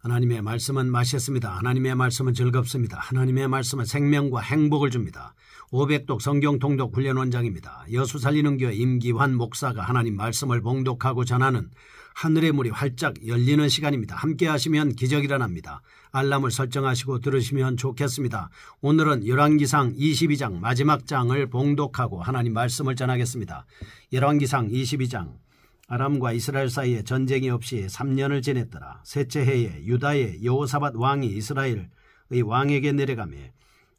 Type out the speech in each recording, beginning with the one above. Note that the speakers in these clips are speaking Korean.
하나님의 말씀은 맛있습니다. 하나님의 말씀은 즐겁습니다. 하나님의 말씀은 생명과 행복을 줍니다. 500독 성경 통독 훈련 원장입니다. 여수 살리는 교회 임기환 목사가 하나님 말씀을 봉독하고 전하는 하늘의 문이 활짝 열리는 시간입니다. 함께 하시면 기적이 일어납니다. 알람을 설정하시고 들으시면 좋겠습니다. 오늘은 열왕기상 22장 마지막 장을 봉독하고 하나님 말씀을 전하겠습니다. 열왕기상 22장. 아람과 이스라엘 사이에 전쟁이 없이 3년을 지냈더라. 셋째 해에 유다의 여호사밧 왕이 이스라엘의 왕에게 내려가며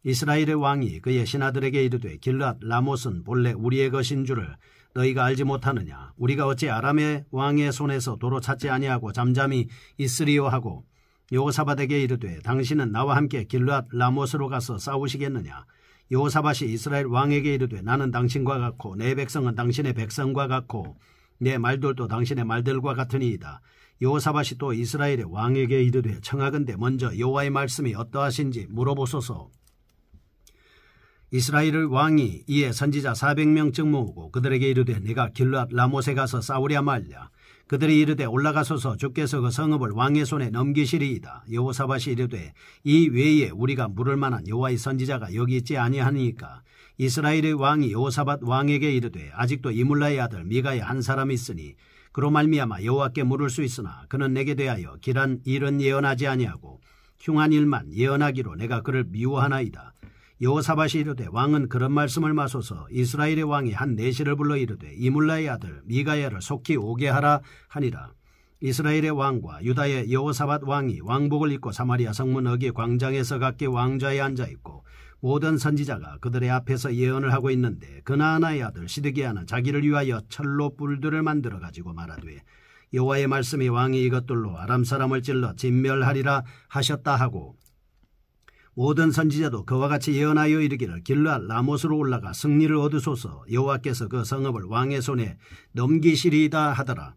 이스라엘의 왕이 그의 신하들에게 이르되 길앗 라못은 본래 우리의 것인 줄을 너희가 알지 못하느냐. 우리가 어찌 아람의 왕의 손에서 도로 찾지 아니하고 잠잠히 있으리요 하고 여호사밧에게 이르되 당신은 나와 함께 길앗 라못으로 가서 싸우시겠느냐. 여호사밧이 이스라엘 왕에게 이르되 나는 당신과 같고 내 백성은 당신의 백성과 같고 내 말들도 당신의 말들과 같으니이다. 여호사밧이 또 이스라엘의 왕에게 이르되 청하건대 먼저 여호와의 말씀이 어떠하신지 물어보소서. 이스라엘 왕이 이에 선지자 400명쯤 모으고 그들에게 이르되 내가 길앗 라못에 가서 싸우랴 말랴. 그들이 이르되 올라가소서. 주께서 그 성읍을 왕의 손에 넘기시리이다. 여호사밧이 이르되 이 외에 우리가 물을 만한 여호와의 선지자가 여기 있지 아니하니까. 이스라엘의 왕이 여호사밧 왕에게 이르되 아직도 이물라의 아들 미가야 한 사람이 있으니 그로 말미암아 여호와께 물을 수 있으나 그는 내게 대하여 길한 일은 예언하지 아니하고 흉한 일만 예언하기로 내가 그를 미워하나이다. 여호사밧이 이르되 왕은 그런 말씀을 마소서. 이스라엘의 왕이 한 내시를 불러 이르되 이물라의 아들 미가야를 속히 오게 하라 하니라. 이스라엘의 왕과 유다의 여호사밧 왕이 왕복을 입고 사마리아 성문 어귀 광장에서 각기 왕좌에 앉아있고 모든 선지자가 그들의 앞에서 예언을 하고 있는데 그나아나의 아들 시드기야는 자기를 위하여 철로 뿔들을 만들어 가지고 말하되 여호와의 말씀이 왕이 이것들로 아람 사람을 찔러 진멸하리라 하셨다 하고 모든 선지자도 그와 같이 예언하여 이르기를 길앗 라못으로 올라가 승리를 얻으소서. 여호와께서 그 성읍을 왕의 손에 넘기시리이다 하더라.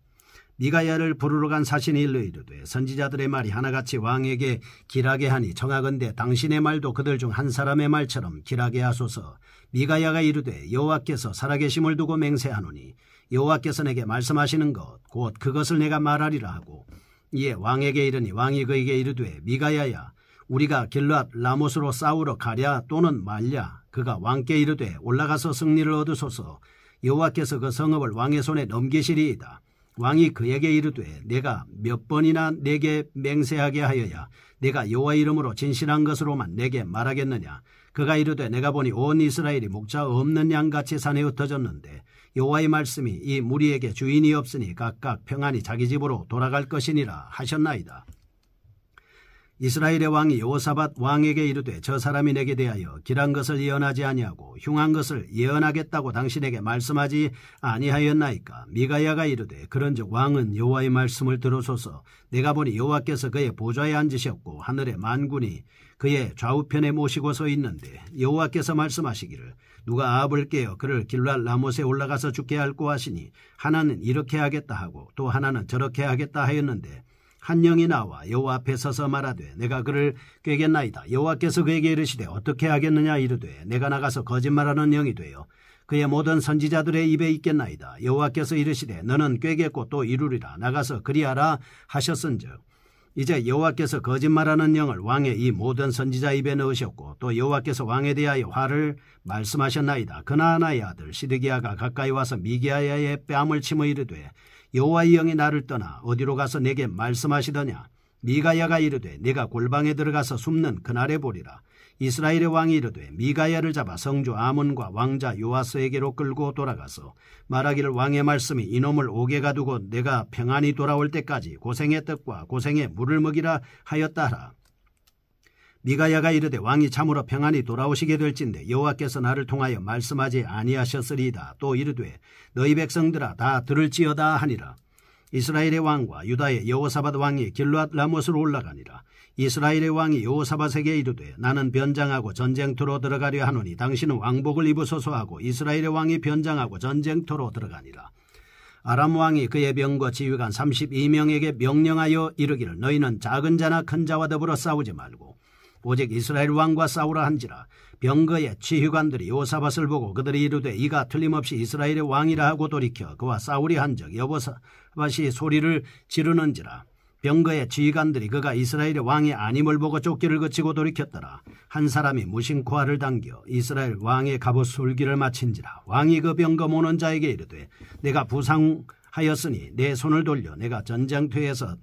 미가야를 부르러 간 사신이 일러 이르되 선지자들의 말이 하나같이 왕에게 길하게 하니 청하건대 당신의 말도 그들 중 한 사람의 말처럼 길하게 하소서. 미가야가 이르되 여호와께서 살아계심을 두고 맹세하노니 여호와께서 내게 말씀하시는 것 곧 그것을 내가 말하리라 하고 이에 왕에게 이르니 왕이 그에게 이르되 미가야야 우리가 길앗 라못으로 싸우러 가랴 또는 말랴. 그가 왕께 이르되 올라가서 승리를 얻으소서. 여호와께서 그 성읍을 왕의 손에 넘기시리이다. 왕이 그에게 이르되 내가 몇 번이나 내게 맹세하게 하여야 내가 여호와 이름으로 진실한 것으로만 내게 말하겠느냐. 그가 이르되 내가 보니 온 이스라엘이 목자 없는 양같이 산에 흩어졌는데 여호와의 말씀이 이 무리에게 주인이 없으니 각각 평안히 자기 집으로 돌아갈 것이니라 하셨나이다. 이스라엘의 왕이 여호사밧 왕에게 이르되 저 사람이 내게 대하여 길한 것을 예언하지 아니하고 흉한 것을 예언하겠다고 당신에게 말씀하지 아니하였나이까. 미가야가 이르되 그런즉 왕은 여호와의 말씀을 들으소서. 내가 보니 여호와께서 그의 보좌에 앉으셨고 하늘의 만군이 그의 좌우편에 모시고 서 있는데 여호와께서 말씀하시기를 누가 아합을 깨어 그를 길앗 라못에 올라가서 죽게 할꼬 하시니 하나는 이렇게 하겠다 하고 또 하나는 저렇게 하겠다 하였는데 한 영이 나와 여호와 앞에 서서 말하되 내가 그를 꾀겠나이다. 여호와께서 그에게 이르시되 어떻게 하겠느냐 이르되 내가 나가서 거짓말하는 영이 되어 그의 모든 선지자들의 입에 있겠나이다. 여호와께서 이르시되 너는 꾀겠고 또 이루리라. 나가서 그리하라 하셨은즉 이제 여호와께서 거짓말하는 영을 왕의 이 모든 선지자 입에 넣으셨고 또 여호와께서 왕에 대하여 화를 말씀하셨나이다. 그나아나의 아들 시드기야가 가까이 와서 미가야의 뺨을 치며 이르되 여호와의 영이 나를 떠나 어디로 가서 내게 말씀하시더냐. 미가야가 이르되 내가 골방에 들어가서 숨는 그날에 보리라. 이스라엘의 왕이 이르되 미가야를 잡아 성주 아몬과 왕자 요아스에게로 끌고 돌아가서 말하기를 왕의 말씀이 이놈을 옥에 가두고 내가 평안히 돌아올 때까지 고생의 떡과 고생의 물을 먹이라 하였다 하라. 미가야가 이르되 왕이 참으로 평안히 돌아오시게 될진데 여호와께서 나를 통하여 말씀하지 아니하셨으리이다. 또 이르되 너희 백성들아 다 들을지어다 하니라. 이스라엘의 왕과 유다의 여호사밧 왕이 길앗 라못으로 올라가니라. 이스라엘의 왕이 여호사밧에게 이르되 나는 변장하고 전쟁터로 들어가려 하노니 당신은 왕복을 입으소서 하고 이스라엘의 왕이 변장하고 전쟁터로 들어가니라. 아람 왕이 그의 병거 지휘관 32명에게 명령하여 이르기를 너희는 작은 자나 큰 자와 더불어 싸우지 말고 오직 이스라엘 왕과 싸우라 한지라. 병거의 지휘관들이 여호사밧을 보고 그들이 이르되 이가 틀림없이 이스라엘의 왕이라 하고 돌이켜 그와 싸우리 한즉 여호사밧이 소리를 지르는지라. 병거의 지휘관들이 그가 이스라엘의 왕이 아님을 보고 쫓기를 그치고 돌이켰더라. 한 사람이 무심코 알을 당겨 이스라엘 왕의 갑옷 솔기를 마친지라. 왕이 그 병거 모는 자에게 이르되 내가 부상하였으니 내 손을 돌려 내가 전쟁터에서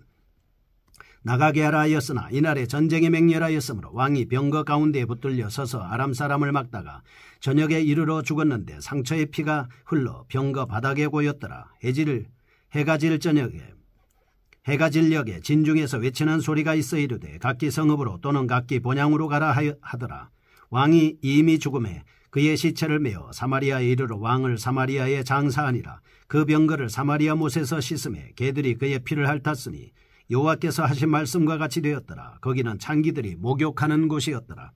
나가게 하라 하였으나 이날에 전쟁에 맹렬하였으므로 왕이 병거 가운데에 붙들려 서서 아람 사람을 막다가 저녁에 이르러 죽었는데 상처의 피가 흘러 병거 바닥에 고였더라. 해가 질녘에 진중에서 외치는 소리가 있어 이르되 각기 성읍으로 또는 각기 본향으로 가라 하더라. 왕이 이미 죽음에 그의 시체를 메어 사마리아에 이르러 왕을 사마리아에 장사하니라. 그 병거를 사마리아 못에서 씻음에 개들이 그의 피를 핥았으니 여호와께서 하신 말씀과 같이 되었더라. 거기는 창기들이 목욕하는 곳이었더라.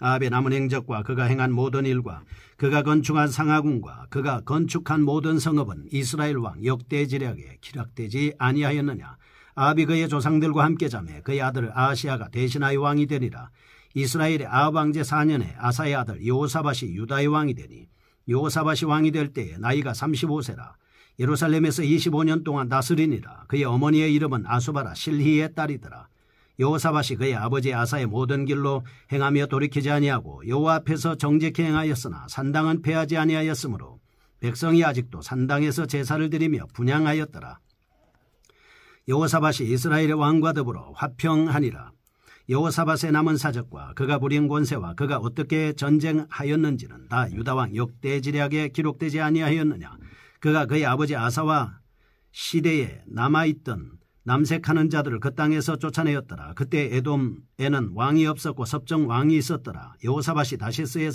아합의 남은 행적과 그가 행한 모든 일과 그가 건축한 상하궁과 그가 건축한 모든 성읍은 이스라엘 왕 역대지략에 기락되지 아니하였느냐. 아합이 그의 조상들과 함께 자매 그의 아들 아하시아가 대신하여 왕이 되니라. 이스라엘의 아합 왕제 4년에 아사의 아들 여호사밧이 유다의 왕이 되니 여호사밧이 왕이 될 때에 나이가 35세라. 예루살렘에서 25년 동안 다스리니라. 그의 어머니의 이름은 아수바라 실히의 딸이더라. 여호사밧이 그의 아버지 아사의 모든 길로 행하며 돌이키지 아니하고 여호와 앞에서 정직히 행하였으나 산당은 패하지 아니하였으므로 백성이 아직도 산당에서 제사를 드리며 분향하였더라. 여호사밧이 이스라엘의 왕과 더불어 화평하니라. 여호사밧의 남은 사적과 그가 부린 권세와 그가 어떻게 전쟁하였는지는 다 유다왕 역대지략에 기록되지 아니하였느냐. 그가 그의 아버지 아사와 시대에 남아있던 남색하는 자들을 그 땅에서 쫓아내었더라. 그때 에돔에는 왕이 없었고 섭정 왕이 있었더라. 여호사밧이 다시스의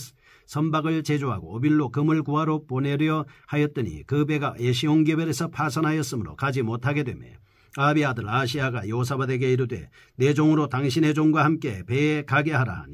선박을 제조하고 오빌로 금을 구하러 보내려 하였더니 그 배가 에시온게벨에서 파선하였으므로 가지 못하게 되매 아합의 아들 아시아가 여호사밧에게 이르되 내 종으로 당신의 종과 함께 배에 가게 하라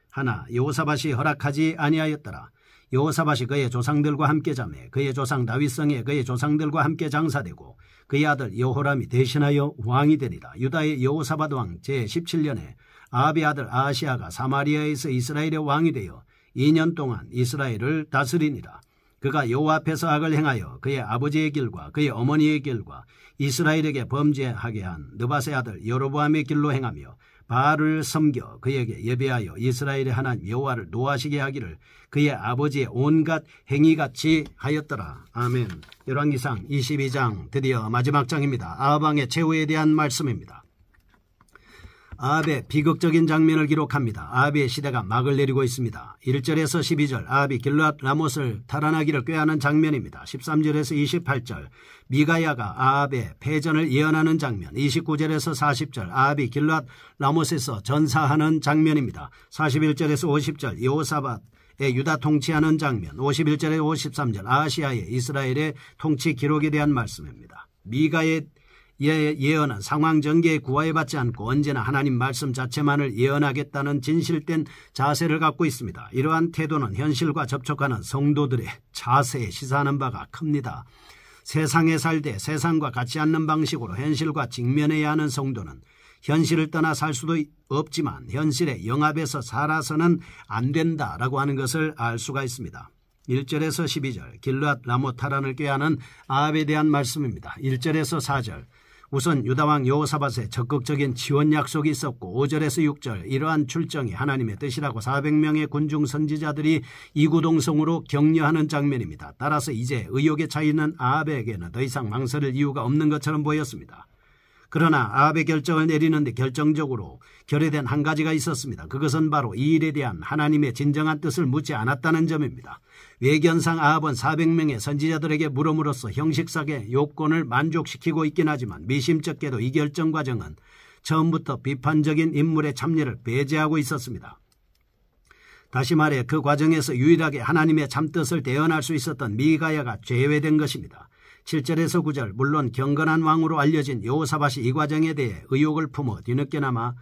하나 여호사밧이 허락하지 아니하였더라. 여호사밧이 그의 조상들과 함께 자매 그의 조상 다윗성에 그의 조상들과 함께 장사되고 그의 아들 여호람이 대신하여 왕이 되니라. 유다의 여호사밧 왕 제17년에 아합의 아들 아하시아가 사마리아에서 이스라엘의 왕이 되어 2년 동안 이스라엘을 다스리니라. 그가 여호와 앞에서 악을 행하여 그의 아버지의 길과 그의 어머니의 길과 이스라엘에게 범죄하게 한 느밧의 아들 여로보암의 길로 행하며 바알을 섬겨 그에게 예배하여 이스라엘의 하나님 여호와를 노하시게 하기를 그의 아버지의 온갖 행위같이 하였더라. 아멘. 열왕기상 22장 드디어 마지막 장입니다. 아합 왕의 최후에 대한 말씀입니다. 아합의 비극적인 장면을 기록합니다. 아합의 시대가 막을 내리고 있습니다. 1절에서 12절 아합이 길르앗 라못을 탈환하기를 꾀하는 장면입니다. 13절에서 28절 미가야가 아합의 패전을 예언하는 장면. 29절에서 40절 아합이 길르앗 라못에서 전사하는 장면입니다. 41절에서 50절 여호사밧의 유다 통치하는 장면. 51절에서 53절 아하시아의 이스라엘의 통치 기록에 대한 말씀입니다. 미가의 예언은 상황 전개에 구애받지 않고 언제나 하나님 말씀 자체만을 예언하겠다는 진실된 자세를 갖고 있습니다. 이러한 태도는 현실과 접촉하는 성도들의 자세에 시사하는 바가 큽니다. 세상에 살되 세상과 같지 않는 방식으로 현실과 직면해야 하는 성도는 현실을 떠나 살 수도 없지만 현실에 영합해서 살아서는 안 된다라고 하는 것을 알 수가 있습니다. 1절에서 12절 길르앗 라못 탈환을 꾀하는 아합에 대한 말씀입니다. 1절에서 4절 우선 유다왕 여호사밧의 적극적인 지원 약속이 있었고 5절에서 6절 이러한 출정이 하나님의 뜻이라고 400명의 군중 선지자들이 이구동성으로 격려하는 장면입니다. 따라서 이제 의욕에 차있는 아합에게는 더 이상 망설일 이유가 없는 것처럼 보였습니다. 그러나 아합의 결정을 내리는데 결정적으로 결여된 한 가지가 있었습니다. 그것은 바로 이 일에 대한 하나님의 진정한 뜻을 묻지 않았다는 점입니다. 외견상 아합은 400명의 선지자들에게 물음으로써 형식상의 요건을 만족시키고 있긴 하지만 미심쩍게도 이 결정 과정은 처음부터 비판적인 인물의 참여를 배제하고 있었습니다. 다시 말해 그 과정에서 유일하게 하나님의 참뜻을 대언할 수 있었던 미가야가 제외된 것입니다. 7절에서 9절 물론 경건한 왕으로 알려진 여호사밧이 이 과정에 대해 의혹을 품어 뒤늦게나마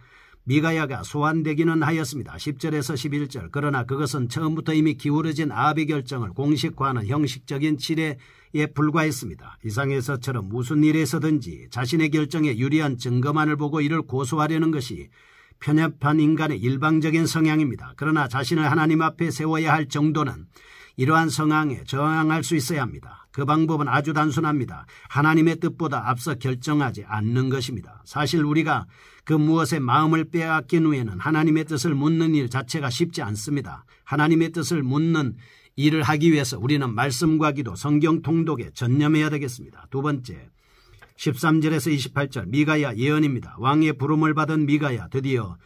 미가야가 소환되기는 하였습니다. 10절에서 11절 그러나 그것은 처음부터 이미 기울어진 아합의 결정을 공식화하는 형식적인 치레에 불과했습니다. 이상에서처럼 무슨 일에서든지 자신의 결정에 유리한 증거만을 보고 이를 고소하려는 것이 편협한 인간의 일방적인 성향입니다. 그러나 자신을 하나님 앞에 세워야 할 정도는 이러한 성향에 저항할 수 있어야 합니다. 그 방법은 아주 단순합니다. 하나님의 뜻보다 앞서 결정하지 않는 것입니다. 사실 우리가 그 무엇에 마음을 빼앗긴 후에는 하나님의 뜻을 묻는 일 자체가 쉽지 않습니다. 하나님의 뜻을 묻는 일을 하기 위해서 우리는 말씀과 기도, 성경 통독에 전념해야 되겠습니다. 두 번째, 13절에서 28절 미가야 예언입니다. 왕의 부름을 받은 미가야 드디어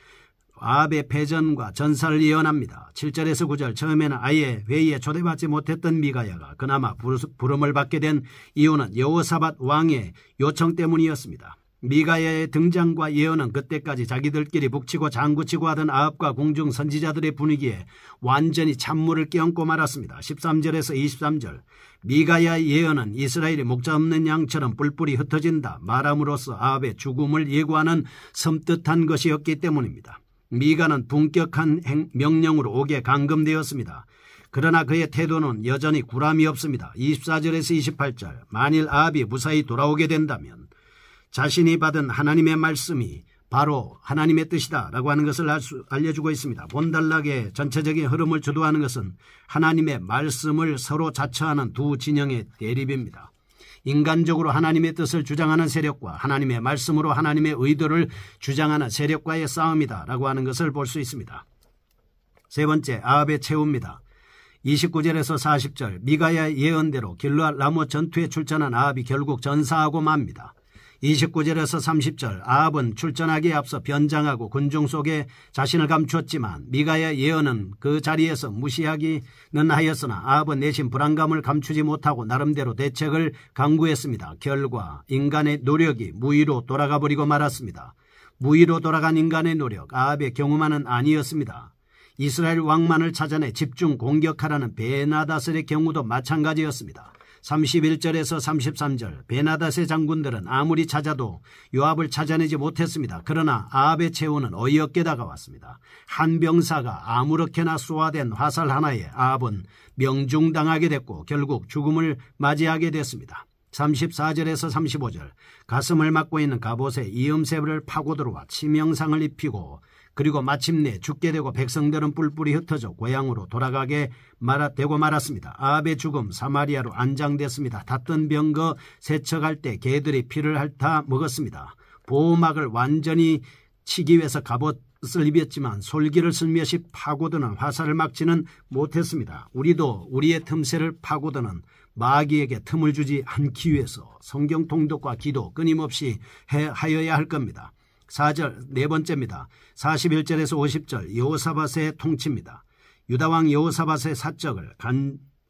아합의 패전과 전사를 예언합니다. 7절에서 9절 처음에는 아예 회의에 초대받지 못했던 미가야가 그나마 부름을 받게 된 이유는 여호사밧 왕의 요청 때문이었습니다. 미가야의 등장과 예언은 그때까지 자기들끼리 북치고 장구치고 하던 아합과 공중 선지자들의 분위기에 완전히 찬물을 끼얹고 말았습니다. 13절에서 23절 미가야의 예언은 이스라엘이 목자 없는 양처럼 뿔뿔이 흩어진다 말함으로써 아합의 죽음을 예고하는 섬뜩한 것이었기 때문입니다. 미가는 분격한 명령으로 옥에 감금되었습니다. 그러나 그의 태도는 여전히 구람이 없습니다. 24절에서 28절 만일 아합이 무사히 돌아오게 된다면 자신이 받은 하나님의 말씀이 바로 하나님의 뜻이다 라고 하는 것을 알려주고 있습니다. 본단락의 전체적인 흐름을 주도하는 것은 하나님의 말씀을 서로 자처하는 두 진영의 대립입니다. 인간적으로 하나님의 뜻을 주장하는 세력과 하나님의 말씀으로 하나님의 의도를 주장하는 세력과의 싸움이다 라고 하는 것을 볼 수 있습니다. 세 번째, 아합의 최후입니다. 29절에서 40절 미가야의 예언대로 길르앗 라못 전투에 출전한 아합이 결국 전사하고 맙니다. 29절에서 30절 아합은 출전하기에 앞서 변장하고 군중 속에 자신을 감추었지만 미가야의 예언은 그 자리에서 무시하기는 하였으나 아합은 내심 불안감을 감추지 못하고 나름대로 대책을 강구했습니다. 결과 인간의 노력이 무의로 돌아가 버리고 말았습니다. 무의로 돌아간 인간의 노력, 아합의 경우만은 아니었습니다. 이스라엘 왕만을 찾아내 집중 공격하라는 베나닷의 경우도 마찬가지였습니다. 31절에서 33절 베나닷의 장군들은 아무리 찾아도 요압을 찾아내지 못했습니다. 그러나 아합의 최후는 어이없게 다가왔습니다. 한 병사가 아무렇게나 쏘아댄 화살 하나에 아합은 명중당하게 됐고 결국 죽음을 맞이하게 됐습니다. 34절에서 35절 가슴을 막고 있는 갑옷에 이음새를 파고 들어와 치명상을 입히고 그리고 마침내 죽게 되고 백성들은 뿔뿔이 흩어져 고향으로 돌아가게 되고 말았습니다. 아합의 죽음 사마리아로 안장됐습니다. 탔던 병거 세척할 때 개들이 피를 핥아 먹었습니다. 보호막을 완전히 치기 위해서 갑옷을 입었지만 솔기를 슬며시 파고드는 화살을 막지는 못했습니다. 우리도 우리의 틈새를 파고드는 마귀에게 틈을 주지 않기 위해서 성경 통독과 기도 끊임없이 하여야 할 겁니다. 4절 네 번째입니다. 41절에서 50절 여호사밧의 통치입니다. 유다왕 여호사밧의 사적을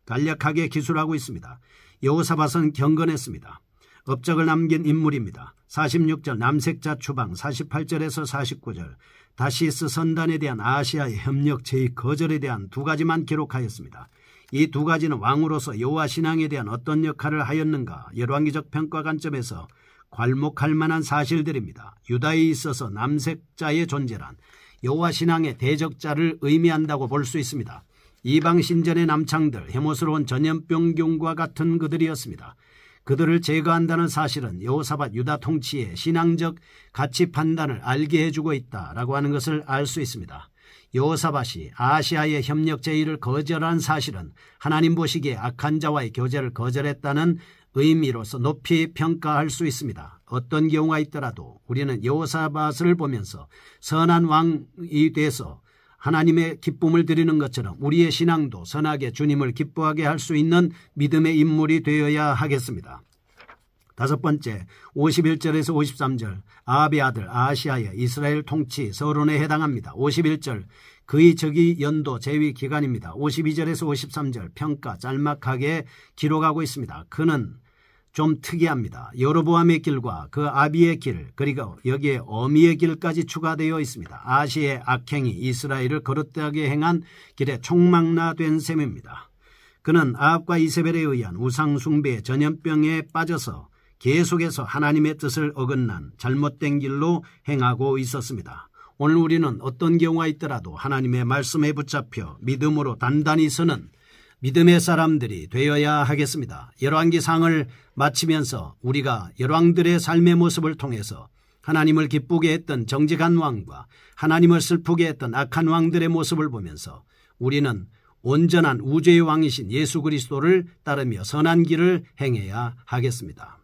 간략하게 기술하고 있습니다. 여호사밧은 경건했습니다. 업적을 남긴 인물입니다. 46절 남색자 추방, 48절에서 49절 다시스 선단에 대한 아시아의 협력 제의 거절에 대한 두 가지만 기록하였습니다. 이 두 가지는 왕으로서 여호와 신앙에 대한 어떤 역할을 하였는가 열왕기적 평가 관점에서 괄목할 만한 사실들입니다. 유다에 있어서 남색자의 존재란 여호와 신앙의 대적자를 의미한다고 볼 수 있습니다. 이방 신전의 남창들, 해모스러운 전염병균과 같은 그들이었습니다. 그들을 제거한다는 사실은 여호사밧 유다 통치의 신앙적 가치 판단을 알게 해주고 있다라고 하는 것을 알 수 있습니다. 여호사밧이 아시아의 협력 제의를 거절한 사실은 하나님 보시기에 악한 자와의 교제를 거절했다는 의미로서 높이 평가할 수 있습니다. 어떤 경우가 있더라도 우리는 여호사밧을 보면서 선한 왕이 돼서 하나님의 기쁨을 드리는 것처럼 우리의 신앙도 선하게 주님을 기뻐하게 할 수 있는 믿음의 인물이 되어야 하겠습니다. 다섯 번째 51절에서 53절 아합의 아들 아하시아의 이스라엘 통치 서론에 해당합니다. 51절 그의 즉위 연도 재위 기간입니다. 52절에서 53절 평가 짤막하게 기록하고 있습니다. 그는 좀 특이합니다. 여로보암의 길과 그 아비의 길 그리고 여기에 어미의 길까지 추가되어 있습니다. 아시의 악행이 이스라엘을 거듭되게 행한 길에 총망라된 셈입니다. 그는 아합과 이세벨에 의한 우상 숭배의 전염병에 빠져서 계속해서 하나님의 뜻을 어긋난 잘못된 길로 행하고 있었습니다. 오늘 우리는 어떤 경우가 있더라도 하나님의 말씀에 붙잡혀 믿음으로 단단히 서는 믿음의 사람들이 되어야 하겠습니다. 열왕기상을 마치면서 우리가 열왕들의 삶의 모습을 통해서 하나님을 기쁘게 했던 정직한 왕과 하나님을 슬프게 했던 악한 왕들의 모습을 보면서 우리는 온전한 우주의 왕이신 예수 그리스도를 따르며 선한 길을 행해야 하겠습니다.